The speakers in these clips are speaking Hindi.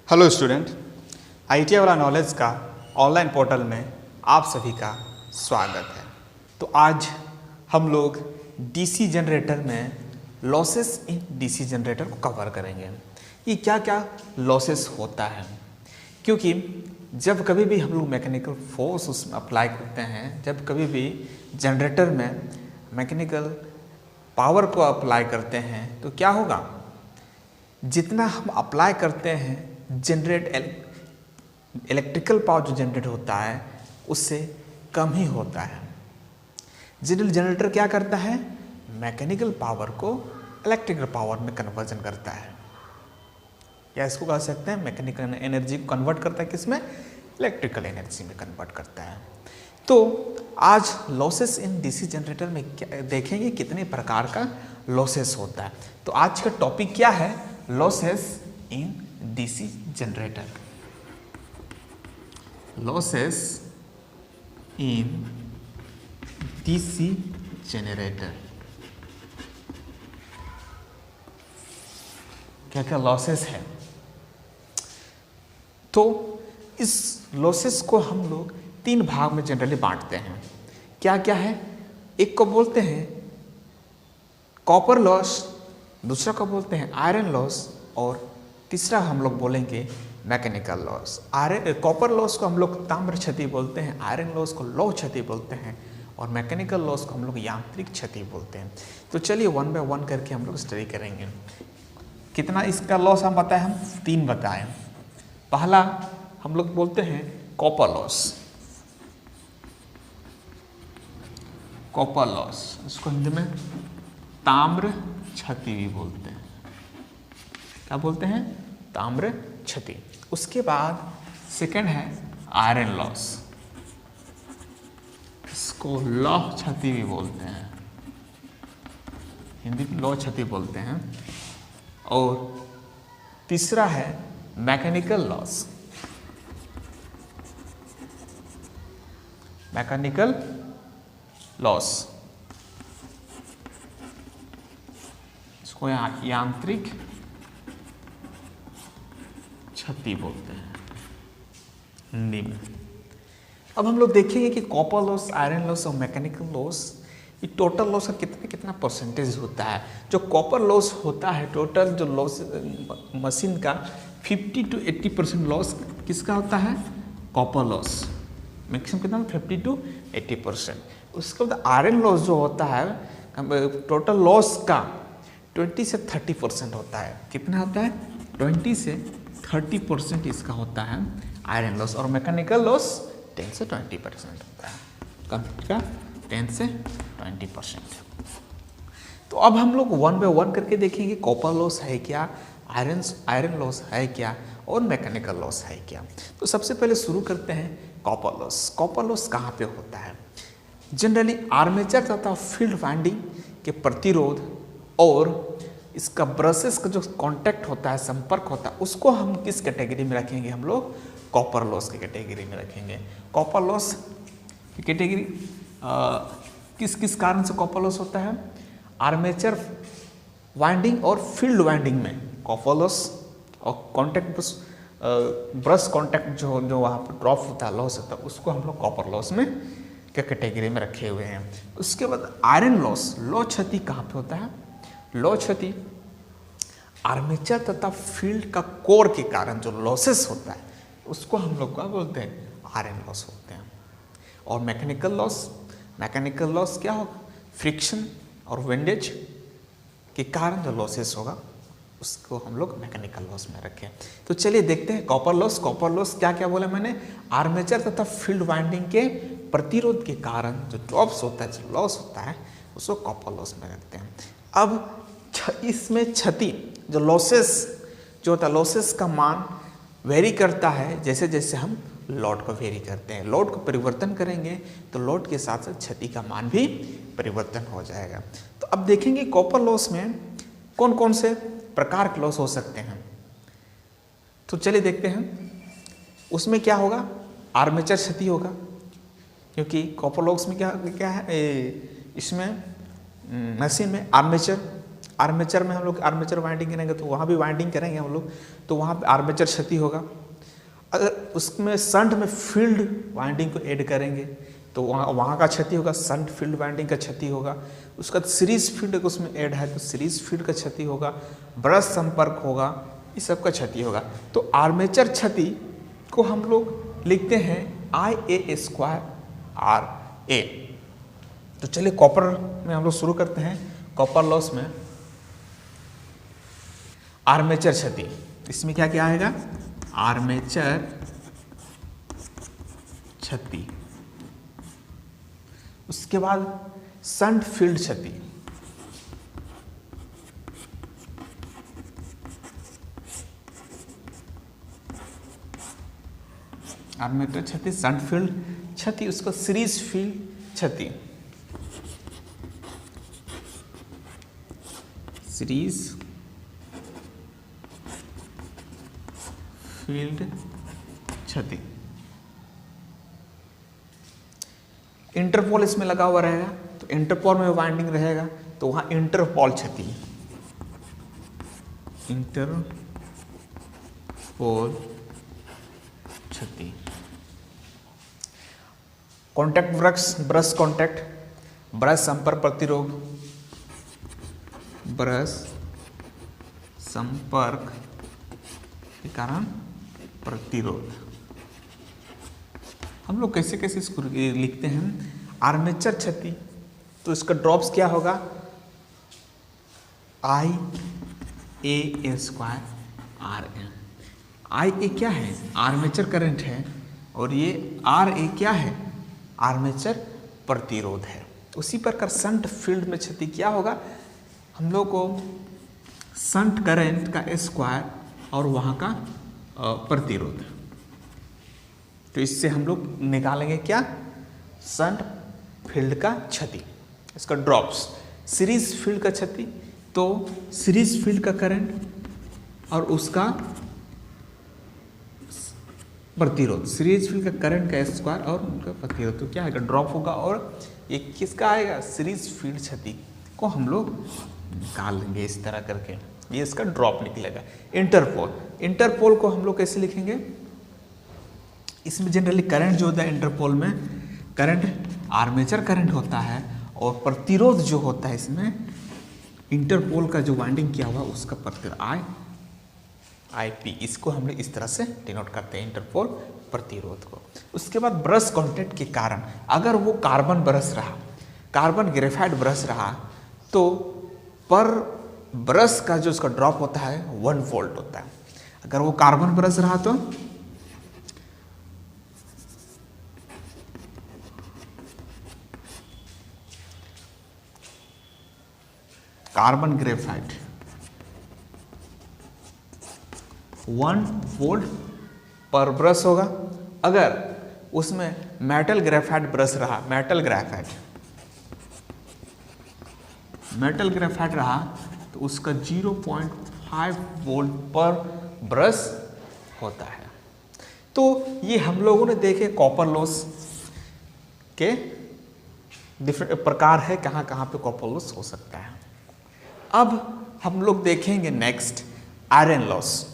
हेलो स्टूडेंट, आईटीआई वाला नॉलेज का ऑनलाइन पोर्टल में आप सभी का स्वागत है। तो आज हम लोग डीसी जनरेटर में लॉसेस इन डीसी जनरेटर को कवर करेंगे। ये क्या क्या लॉसेस होता है, क्योंकि जब कभी भी हम लोग मैकेनिकल फोर्स उसमें अप्लाई करते हैं, जब कभी भी जनरेटर में मैकेनिकल पावर को अप्लाई करते हैं तो क्या होगा, जितना हम अप्लाई करते हैं इलेक्ट्रिकल पावर जो जनरेट होता है उससे कम ही होता है। जनरेटर क्या करता है, मैकेनिकल पावर को इलेक्ट्रिकल पावर में कन्वर्जन करता है, या इसको कह सकते हैं मैकेनिकल एनर्जी को कन्वर्ट करता है, किसमें, इलेक्ट्रिकल एनर्जी में कन्वर्ट करता है। तो आज लॉसेस इन डीसी जनरेटर में क्या देखेंगे, कितने प्रकार का लॉसेस होता है। तो आज का टॉपिक क्या है, losses in DC generator. Losses in DC generator, क्या क्या लॉसेस है। तो इस लॉसेस को हम लोग तीन भाग में जनरली बांटते हैं। क्या क्या है, एक को बोलते हैं कॉपर लॉस, दूसरा को बोलते हैं आयरन लॉस, और तीसरा हम लोग बोलेंगे मैकेनिकल लॉस। कॉपर लॉस को हम लोग ताम्र क्षति बोलते हैं, आयरन लॉस को लौह क्षति बोलते हैं, और मैकेनिकल लॉस को हम लोग यांत्रिक क्षति बोलते हैं। तो चलिए वन बाय वन करके हम लोग स्टडी करेंगे। कितना इसका लॉस हम बताएं, हम तीन बताएं। पहला हम लोग बोलते हैं कॉपर लॉस। कॉपर लॉस, इसको हिंदी में ताम्र क्षति भी बोलते हैं। क्या बोलते हैं, ताम्र क्षति। उसके बाद सेकंड है आयरन लॉस, इसको लौह क्षति भी बोलते हैं, हिंदी में लौह क्षति बोलते हैं। और तीसरा है मैकेनिकल लॉस। मैकेनिकल लॉस, इसको यांत्रिक क्षति बोलते हैं हिंदी में। अब हम लोग देखेंगे कि कॉपर लॉस, आयरन लॉस और मैकेनिकल लॉस, ये टोटल लॉस का कितना कितना परसेंटेज होता है। जो कॉपर लॉस होता है, टोटल जो लॉस मशीन का 50 to 80% लॉस किसका होता है, कॉपर लॉस। मैक्सिमम कितना, 50 to 80%। उसके बाद आयरन लॉस जो होता है, टोटल लॉस का 20 से 30% होता है। कितना होता है, 20 से 30% इसका होता है आयरन लॉस। और मैकेनिकल लॉस 10 से 20% होता है, कंप्लीट का 10 से 20%। तो अब हम लोग वन बाय वन करके देखेंगे कॉपर लॉस है क्या, आयरन लॉस है क्या, और मैकेनिकल लॉस है क्या। तो सबसे पहले शुरू करते हैं कॉपर लॉस। कॉपर लॉस कहाँ पे होता है, जनरली आर्मेचर तथा फील्ड वाइंडिंग के प्रतिरोध और इसका ब्रशेस का जो कांटेक्ट होता है, संपर्क होता है, उसको हम किस कैटेगरी में रखेंगे, हम लोग कॉपर लॉस की कैटेगरी में रखेंगे। कॉपर लॉस की कैटेगरी किस किस कारण से कॉपर लॉस होता है, आर्मेचर वाइंडिंग और फील्ड वाइंडिंग में कॉपर लॉस, और कॉन्टैक्ट ब्रश कॉन्टैक्ट जो वहाँ पर ड्रॉप होता है, लॉस होता है, उसको हम लोग कॉपर लॉस में क्या कैटेगरी में रखे हुए हैं। उसके बाद आयरन लॉस, लौह क्षति कहाँ पे होता है, लौह क्षति आर्मेचर तथा फील्ड का कोर के कारण जो लॉसेस होता है उसको हम लोग क्या बोलते हैं, आयरन लॉस होते हैं। और मैकेनिकल लॉस क्या होगा, फ्रिक्शन और विंडेज के कारण जो लॉसेस होगा उसको हम लोग मैकेनिकल लॉस में रखें। तो चलिए देखते हैं कॉपर लॉस। कॉपर लॉस क्या क्या बोला मैंने, आर्मेचर तथा फील्ड वाइंडिंग के प्रतिरोध के कारण जो ड्रॉप्स होता है, जो लॉस होता है, उसको कॉपर लॉस में रखते हैं। अब इसमें क्षति जो लॉसेस जो होता है, लॉसेस का मान वेरी करता है जैसे जैसे हम लोड को वेरी करते हैं। लोड को परिवर्तन करेंगे तो लोड के साथ साथ क्षति का मान भी परिवर्तन हो जाएगा। तो अब देखेंगे कॉपर लॉस में कौन कौन से प्रकार के लॉस हो सकते हैं। तो चलिए देखते हैं, उसमें क्या होगा, आर्मेचर क्षति होगा, क्योंकि कॉपर लॉस में क्या क्या है, इसमें मशीन में आर्मेचर आर्मेचर में हम लोग आर्मेचर वाइंडिंग करेंगे तो वहाँ भी वाइंडिंग करेंगे हम लोग, तो वहाँ पे आर्मेचर क्षति होगा। अगर उसमें शंट में फील्ड वाइंडिंग को ऐड करेंगे तो वहाँ का क्षति होगा, शंट फील्ड वाइंडिंग का क्षति होगा। उसका सीरीज फील्ड उसमें ऐड है तो सीरीज फील्ड का क्षति होगा, ब्रश संपर्क होगा, इस सब का क्षति होगा। तो आर्मेचर क्षति को हम लोग लिखते हैं IA² RA। तो चलिए कॉपर में हम लोग शुरू करते हैं। कॉपर लॉस में आर्मेचर क्षति, इसमें क्या क्या आएगा, आर्मेचर क्षति। उसके बाद शंट फील्ड क्षति, आर्मेचर क्षति, शंट फील्ड क्षति, उसको सीरीज फील्ड क्षति, सीरीज फील्ड क्षति। इंटरपोल इसमें लगा हुआ रहेगा तो इंटरपोल में वाइंडिंग रहेगा तो वहां इंटरपोल क्षति, इंटरपोल क्षति। कॉन्टैक्ट ब्रश कॉन्टैक्ट, ब्रश संपर्क प्रतिरोध, ब्रश संपर्क के कारण प्रतिरोध। हम लोग कैसे कैसे इसको लिखते हैं, आर्मेचर क्षति तो इसका ड्रॉप्स क्या होगा, IA² RN। IA क्या है, आर्मेचर करंट है, और ये RA क्या है, आर्मेचर प्रतिरोध है। उसी प्रकार शंट फील्ड में क्षति क्या होगा, हम लोग को शंट करंट का स्क्वायर और वहाँ का प्रतिरोध, तो इससे हम लोग निकालेंगे क्या, शंट फील्ड का क्षति, इसका ड्रॉप्स। सीरीज फील्ड का क्षति तो सीरीज फील्ड का करंट और उसका प्रतिरोध, सीरीज फील्ड का करंट का स्क्वायर और उनका प्रतिरोध, तो क्या आएगा, ड्रॉप होगा। और ये किसका आएगा, सीरीज फील्ड क्षति को हम लोग निकाल लेंगे इस तरह करके, ये इसका ड्रॉप निकलेगा। इंटरपोल, इंटरपोल को हम लोग कैसे लिखेंगे, इसमें जनरली करंट जो होता है इंटरपोल में, करंट आर्मेचर करंट होता है और प्रतिरोध जो होता है इसमें इंटरपोल का जो वाइंडिंग किया हुआ उसका प्रतिरोध IP, इसको हम लोग इस तरह से डिनोट करते हैं इंटरपोल प्रतिरोध को। उसके बाद ब्रश कॉन्टैक्ट के कारण, अगर वो कार्बन ब्रश रहा, कार्बन ग्रेफाइट ब्रश रहा, तो पर ब्रश का जो उसका ड्रॉप होता है 1 वोल्ट होता है। अगर वो कार्बन ब्रश रहा तो कार्बन ग्रेफाइट 1 वोल्ट पर ब्रश होगा। अगर उसमें मेटल ग्रेफाइट ब्रश रहा, मेटल ग्रेफाइट रहा तो उसका 0.5 वोल्ट पर ब्रश होता है। तो ये हम लोगों ने देखे कॉपर लॉस के डिफरेंट प्रकार है, कहाँ कहाँ पे कॉपर लॉस हो सकता है। अब हम लोग देखेंगे next iron loss.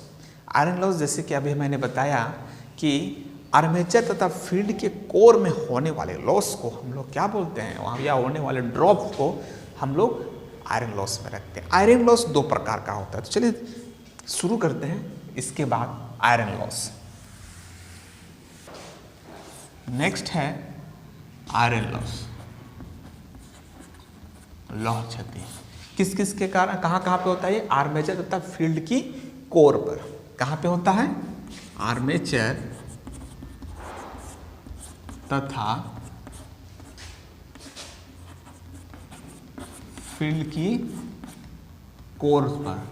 Iron loss जैसे कि अभी मैंने बताया कि आर्मेचर तथा फील्ड के कोर में होने वाले लॉस को हम लोग क्या बोलते हैं, वहाँ या होने वाले ड्रॉप को हम लोग आयरन लॉस में रखते हैं। आयरन लॉस 2 प्रकार का होता है, तो चलिए शुरू करते हैं। इसके बाद आयरन लॉस, नेक्स्ट है आयरन लॉस, लौह क्षति। किस किस के कारण, कहाँ कहाँ पे होता है ये, आर्मेचर तथा फील्ड की कोर पर। कहाँ पे होता है, आर्मेचर तथा फील्ड की कोर पर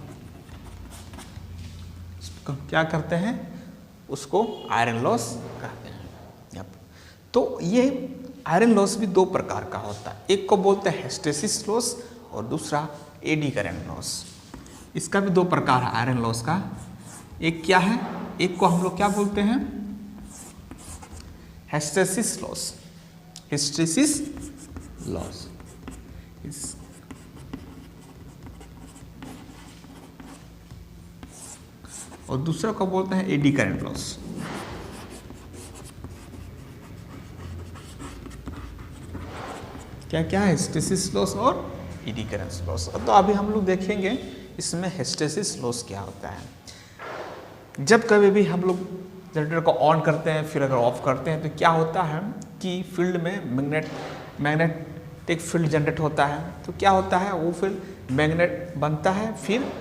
क्या करते हैं, उसको आयरन लॉस कहते हैं। तो ये आयरन लॉस भी 2 प्रकार का होता है, एक को बोलते हैं हिस्टेरिसिस लॉस और दूसरा एडी करंट लॉस। इसका भी 2 प्रकार है आयरन लॉस का। एक क्या है, एक को हम लोग क्या बोलते हैं, हिस्टेरिसिस लॉस, हिस्टेरिसिस लॉस। और दूसरा को बोलते हैं एडी करंट लॉस। क्या क्या है? हिस्टैरिसीस लॉस और एडी करंट लॉस। तो अभी हम लोग देखेंगे इसमें हिस्टैरिसीस लॉस क्या होता है। जब कभी भी हम लोग जनरेटर को ऑन करते हैं फिर अगर ऑफ करते हैं तो क्या होता है कि फील्ड में मैग्नेटिक फील्ड जनरेट होता है। तो क्या होता है, वो फील्ड मैग्नेट बनता है फिर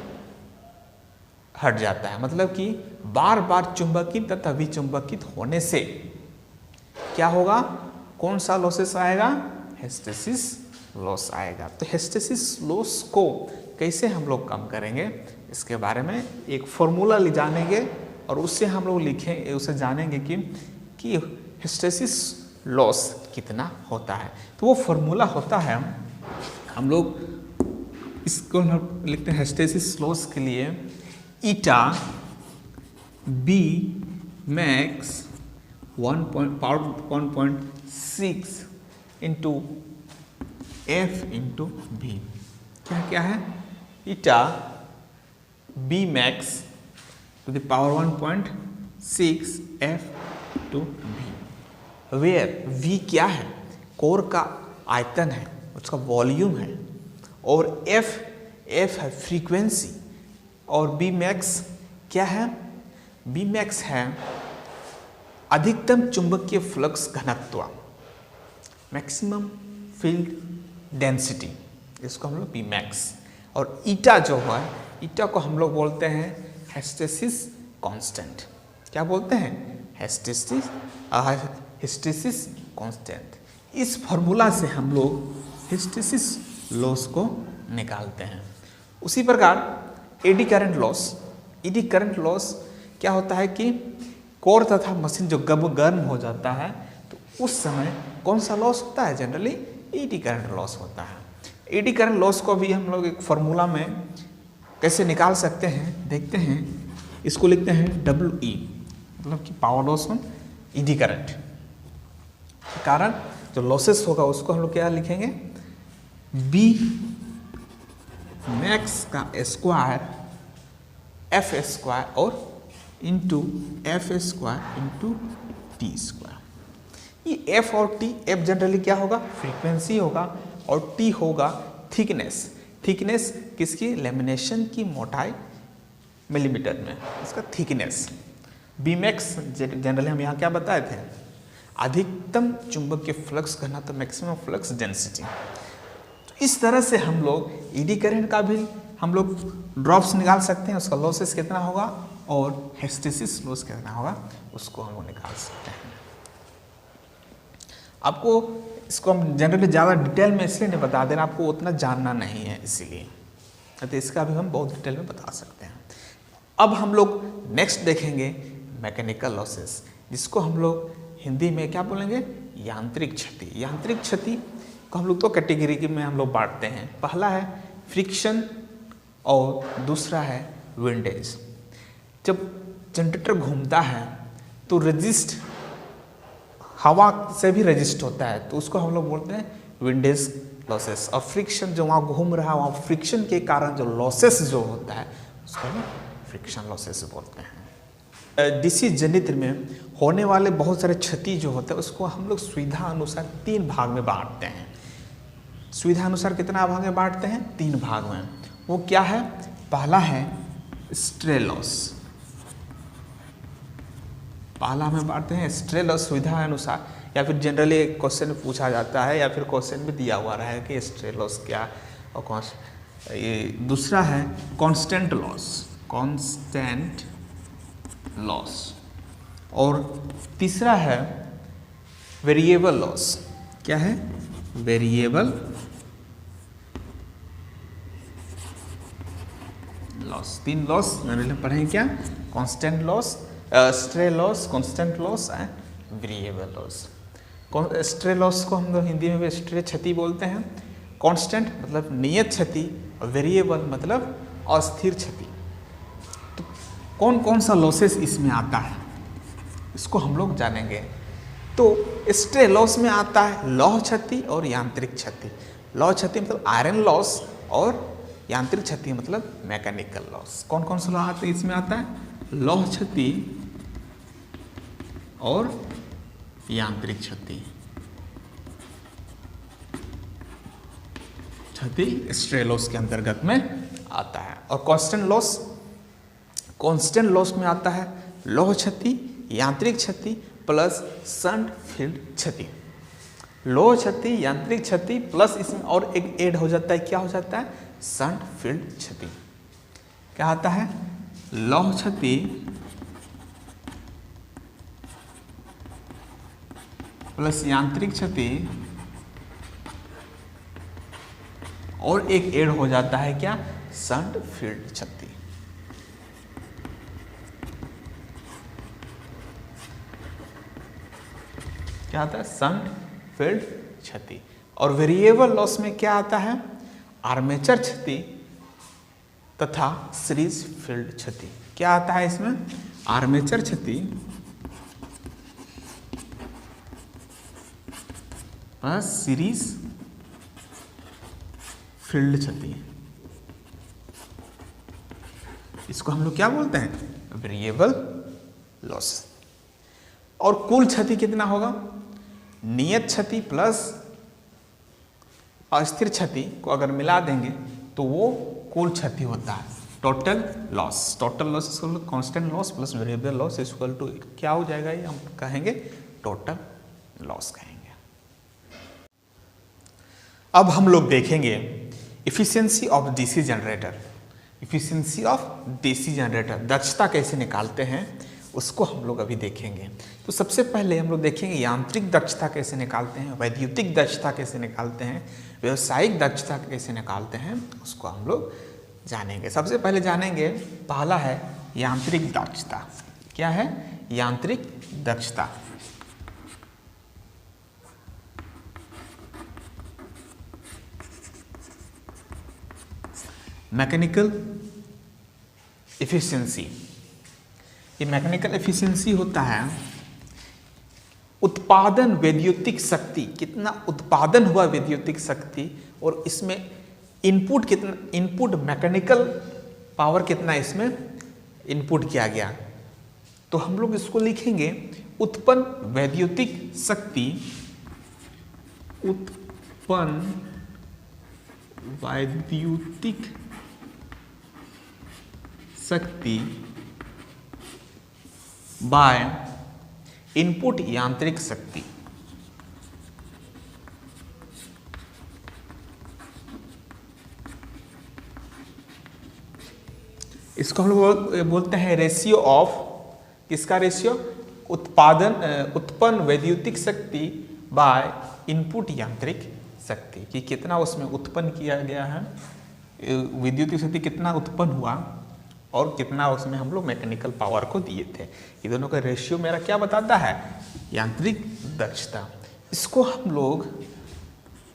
हट जाता है, मतलब कि बार बार चुंबकित तथा विचुंबकित होने से क्या होगा, कौन सा लॉसेस आएगा, हिस्टैरिसीस लॉस आएगा। तो हिस्टैरिसीस लॉस को कैसे हम लोग कम करेंगे इसके बारे में एक फॉर्मूला ले जानेंगे और उससे हम लोग लिखेंगे, उसे जानेंगे कि हिस्टैरिसीस लॉस कितना होता है। तो वो फॉर्मूला होता है, हम लोग इसको लिखते हैं हिस्टैरिसीस लॉस के लिए eta B max 1.6 into F into B. क्या क्या है, eta B max to the power 1.6 F to B, where we क्या है, कोर का आयतन है, उसका वॉल्यूम है, और एफ है फ्रीक्वेंसी, और बी मैक्स क्या है, बी मैक्स है अधिकतम चुंबकीय फ्लक्स घनत्व, मैक्सिमम फील्ड डेंसिटी, इसको हम लोग बी मैक्स। और ईटा जो है, ईटा को हम लोग बोलते हैं हिस्टैरिसीस कांस्टेंट। क्या बोलते हैं, हिस्टैरिसीस कांस्टेंट। इस फॉर्मूला से हम लोग हिस्टैरिसीस लॉस को निकालते हैं। उसी प्रकार eddy current loss, eddy current loss क्या होता है कि कोर तथा मशीन जो गर्म हो जाता है तो उस समय कौन सा लॉस होता है, जनरली एडी करंट लॉस होता है। एडी करंट लॉस को भी हम लोग एक फॉर्मूला में कैसे निकाल सकते हैं देखते हैं। इसको लिखते हैं WE, मतलब कि power loss on eddy current. कारण जो लॉसेस होगा उसको हम लोग क्या लिखेंगे, बी मैक्स का स्क्वायर एफ स्क्वायर और into F square into T square. ये एफ और टी, एफ जनरली क्या होगा, फ्रीक्वेंसी होगा, और टी होगा थिकनेस। थिकनेस किसकी, लेमिनेशन की मोटाई मिलीमीटर में, इसका थिकनेस। बी मैक्स जनरली हम यहाँ क्या बताए थे, अधिकतम चुंबकीय फ्लक्स घनत्व, मैक्सिमम फ्लक्स डेंसिटी। तो इस तरह से हम लोग एडी करंट का भी हम लोग ड्रॉप्स निकाल सकते हैं, उसका लॉसेस कितना होगा और हिस्टैरिसीस लॉस कितना होगा उसको हम लोग निकाल सकते हैं। आपको इसको हम जनरली ज़्यादा डिटेल में इसलिए नहीं बता देना, आपको उतना जानना नहीं है इसीलिए, तो इसका भी हम बहुत डिटेल में बता सकते हैं। अब हम लोग नेक्स्ट देखेंगे मैकेनिकल लॉसेस, जिसको हम लोग हिंदी में क्या बोलेंगे, यांत्रिक क्षति। यांत्रिक क्षति को हम लोग तो कैटेगरी में हम लोग बांटते हैं। पहला है फ्रिक्शन और दूसरा है विंडेज। जब जनरेटर घूमता है तो रेजिस्ट हवा से भी रेजिस्ट होता है, तो उसको हम लोग बोलते हैं विंडेज लॉसेस। और फ्रिक्शन जो वहाँ घूम रहा है, वहाँ फ्रिक्शन के कारण जो लॉसेस जो होता है उसको हम फ्रिक्शन लॉसेस बोलते हैं। डीसी जनरेटर में होने वाले बहुत सारे क्षति जो होते हैं उसको हम लोग सुविधा अनुसार 3 भाग में बांटते हैं। सुविधा अनुसार कितना भाग में बांटते हैं, 3 भाग में। वो क्या है, पहला है स्ट्रे लॉस, पहला में बांटते हैं स्ट्रे लॉस सुविधा अनुसार, या फिर जनरली क्वेश्चन पूछा जाता है या फिर क्वेश्चन में दिया हुआ रहा है कि स्ट्रे लॉस क्या और कौन। ये दूसरा है कांस्टेंट लॉस, कांस्टेंट लॉस, और तीसरा है वेरिएबल लॉस। क्या है, वेरिएबल लॉस। 3 लॉस मैंने पढ़े क्या, constant loss, stray loss, constant loss and variable loss. Stray loss को हम लोग हिंदी में भी स्ट्रे क्षति बोलते हैं। कांस्टेंट मतलब नियत क्षति और वेरिएबल मतलब अस्थिर क्षति। तो कौन कौन सा लॉसेस इसमें आता है इसको हम लोग जानेंगे। तो स्ट्रे लॉस में आता है लौह क्षति और यांत्रिक क्षति। लौह क्षति मतलब आयरन लॉस और यांत्रिक क्षति मतलब मैकेनिकल लॉस। कौन कौन सा लॉस इसमें आता है, लौह क्षति और यांत्रिक क्षति। क्षति स्ट्रे लॉस के अंतर्गत में आता है। और कांस्टेंट लॉस में आता है लौह क्षति, यांत्रिक क्षति प्लस शंट फील्ड क्षति। लौह क्षति, यांत्रिक क्षति प्लस इसमें और एक ऐड हो जाता है, क्या हो जाता है, शंट फील्ड क्षति। क्या आता है, लौह क्षति प्लस यांत्रिक क्षति और एक ऐड हो जाता है क्या, शंट फील्ड क्षति। क्या आता है, शंट फील्ड क्षति। और वेरिएबल लॉस में क्या आता है, आर्मेचर क्षति तथा सीरीज फील्ड क्षति। क्या आता है इसमें, आर्मेचर क्षति प्लस सीरीज फील्ड क्षति। इसको हम लोग क्या बोलते हैं, वेरिएबल लॉस। और कुल क्षति कितना होगा, नियत क्षति प्लस अस्थिर क्षति को अगर मिला देंगे तो वो कुल क्षति होता है, total loss. Total loss equal to constant loss plus variable loss equal to क्या हो जाएगा, ये हम कहेंगे टोटल लॉस कहेंगे। अब हम लोग देखेंगे efficiency of DC generator. Efficiency of DC generator, दक्षता कैसे निकालते हैं उसको हम लोग अभी देखेंगे। तो सबसे पहले हम लोग देखेंगे यांत्रिक दक्षता कैसे निकालते हैं, वैद्युतिक दक्षता कैसे निकालते हैं, व्यावसायिक दक्षता कैसे निकालते हैं, उसको हम लोग जानेंगे। सबसे पहले जानेंगे, पहला है यांत्रिक दक्षता। क्या है, यांत्रिक दक्षता। Mechanical efficiency. ये मैकेनिकल एफिशिएंसी होता है उत्पादन वैद्युतिक शक्ति, कितना उत्पादन हुआ वैद्युतिक शक्ति, और इसमें इनपुट कितना, इनपुट मैकेनिकल पावर कितना इसमें इनपुट किया गया। तो हम लोग इसको लिखेंगे उत्पन्न वैद्युतिक शक्ति, उत्पन्न वैद्युतिक शक्ति बाय इनपुट यांत्रिक शक्ति। इसको हम लोग बोलते हैं रेशियो ऑफ, किसका रेशियो, उत्पन्न वैद्युतिक शक्ति बाय इनपुट यांत्रिक शक्ति, कि कितना उसमें उत्पन्न किया गया है, विद्युतिक शक्ति कितना उत्पन्न हुआ और कितना उसमें हम लोग मैकेनिकल पावर को दिए थे। ये दोनों का रेशियो मेरा क्या बताता है, यांत्रिक दक्षता। इसको हम लोग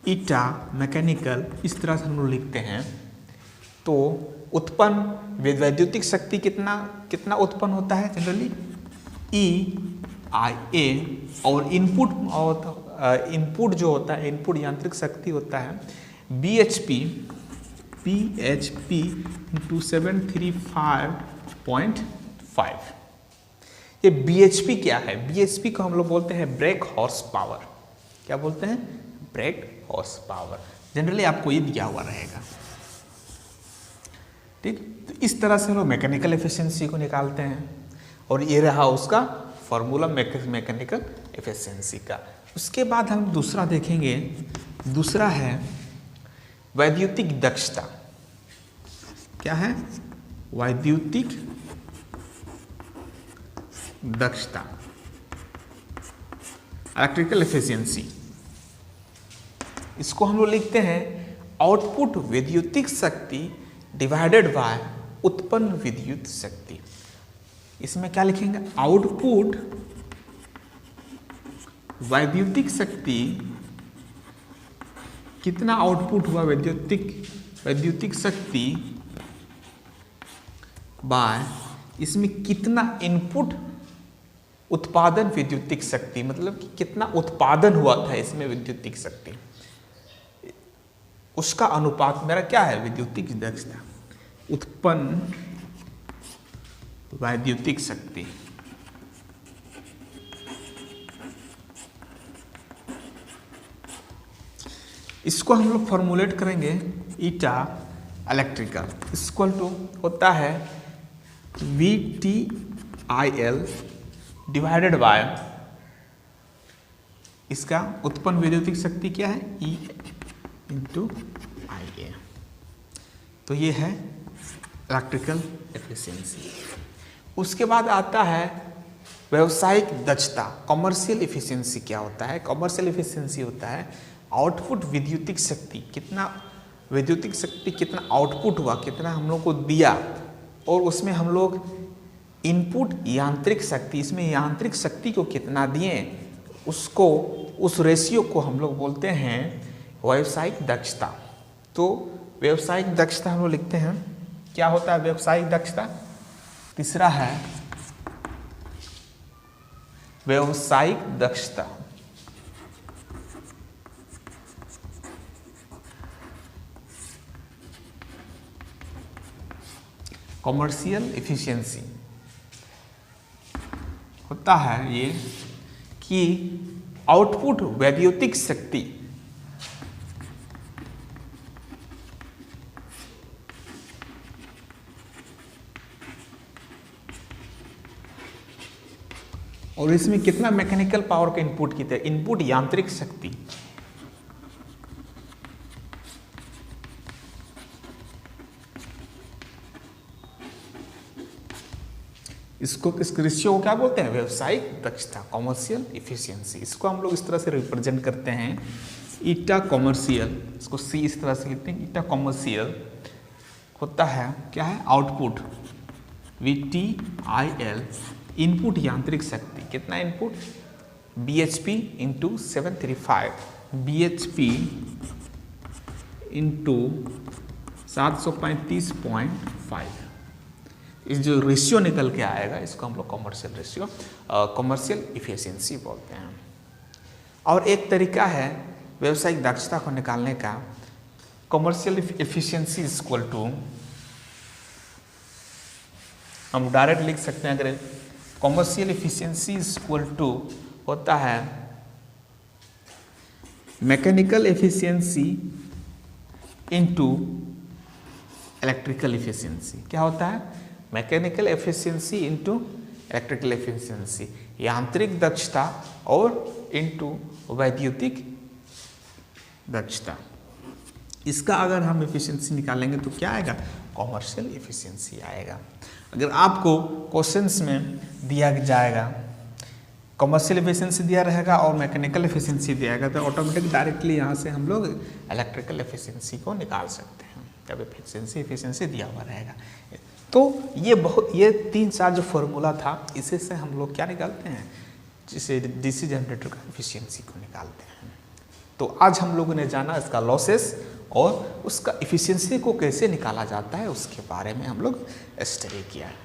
ईटा मैकेनिकल इस तरह से हम लोग लिखते हैं। तो उत्पन्न वैद्युतिक शक्ति कितना कितना उत्पन्न होता है जनरली, EIA, और इनपुट जो होता है, इनपुट यांत्रिक शक्ति होता है BHP into 735.5। ये BHP क्या है, BHP को हम लोग बोलते हैं ब्रेक हॉर्स पावर। क्या बोलते हैं, ब्रेक हॉर्स पावर। जनरली आपको ये दिया हुआ रहेगा, ठीक। तो इस तरह से हम लोग मैकेनिकल एफिशिएंसी को निकालते हैं, और ये रहा उसका फॉर्मूला मैकेनिकल एफिशिएंसी का। उसके बाद हम दूसरा देखेंगे, दूसरा है वैद्युतिक दक्षता। क्या है, वैद्युतिक दक्षता, इलेक्ट्रिकल एफिशिएंसी। इसको हम लोग लिखते हैं आउटपुट विद्युतिक शक्ति डिवाइडेड बाय उत्पन्न विद्युत शक्ति। इसमें क्या लिखेंगे, आउटपुट वैद्युतिक शक्ति, कितना आउटपुट हुआ वैद्युतिक शक्ति बाय इसमें कितना इनपुट उत्पादन विद्युतिक शक्ति, मतलब कि कितना उत्पादन हुआ था इसमें विद्युतिक शक्ति, उसका अनुपात मेरा क्या है, विद्युतिक दक्षता। उत्पन्न वैद्युतिक शक्ति। इसको हम लोग फॉर्मुलेट करेंगे ईटा इलेक्ट्रिकल इक्वल टू होता है VTIL डिवाइडेड बाय इसका उत्पन्न वैद्युतिक शक्ति क्या है E इंटू IA। तो ये है इलेक्ट्रिकल एफिशिएंसी। उसके बाद आता है व्यावसायिक दक्षता, कमर्शियल एफिशिएंसी। क्या होता है? कमर्शियल एफिशिएंसी होता है आउटपुट विद्युतिक शक्ति, कितना वैद्युतिक शक्ति कितना आउटपुट हुआ, कितना हम लोग को दिया, और उसमें हम लोग इनपुट यांत्रिक शक्ति, इसमें यांत्रिक शक्ति को कितना दिए, उसको उस रेशियो को हम लोग बोलते हैं व्यावसायिक दक्षता। तो व्यावसायिक दक्षता हम लोग लिखते हैं, क्या होता है व्यावसायिक दक्षता? तीसरा है व्यावसायिक दक्षता। कमर्शियल एफिशिएंसी होता है ये कि आउटपुट वैद्युतिक शक्ति और इसमें कितना मैकेनिकल पावर का इनपुट की तरह, इनपुट यांत्रिक शक्ति। इसको इस रेशियो को क्या बोलते हैं? व्यावसायिक दक्षता, कमर्शियल एफिशिएंसी। इसको हम लोग इस तरह से रिप्रेजेंट करते हैं ईटा कमर्शियल, इसको सी इस तरह से लिखते हैं। ईटा कमर्शियल होता है क्या है? आउटपुट VTIL इनपुट यांत्रिक शक्ति, कितना input? BHP into 735, BHP into 735.5। इस जो रेशियो निकल के आएगा इसको हम लोग कमर्शियल रेशियो, कमर्शियल इफिशियंसी बोलते हैं। और एक तरीका है व्यावसायिक दक्षता को निकालने का, कमर्शियल एफिशिएंसी इक्वल टू, हम डायरेक्ट लिख सकते हैं, अगर कमर्शियल एफिशिएंसी इक्वल टू होता है mechanical efficiency into electrical efficiency. क्या होता है? Mechanical efficiency into electrical efficiency, यांत्रिक दक्षता और इनटू वैद्युतिक दक्षता। इसका अगर हम एफिशिएंसी निकालेंगे तो क्या आएगा? कमर्शियल एफिशिएंसी आएगा। अगर आपको क्वेश्चंस में दिया जाएगा कमर्शियल एफिशिएंसी दिया रहेगा और मैकेनिकल एफिशिएंसी दिया जाएगा, तो ऑटोमेटिक डायरेक्टली यहाँ से हम लोग इलेक्ट्रिकल एफिशिएंसी को निकाल सकते हैं जब एफिशिएंसी दिया हुआ रहेगा। तो ये 3-4 जो फॉर्मूला था, इसे से हम लोग क्या निकालते हैं, जिसे डीसी जनरेटर का एफिशिएंसी को निकालते हैं। तो आज हम लोगों ने जाना इसका लॉसेस और उसका एफिशिएंसी को कैसे निकाला जाता है उसके बारे में हम लोग स्टडी किया है।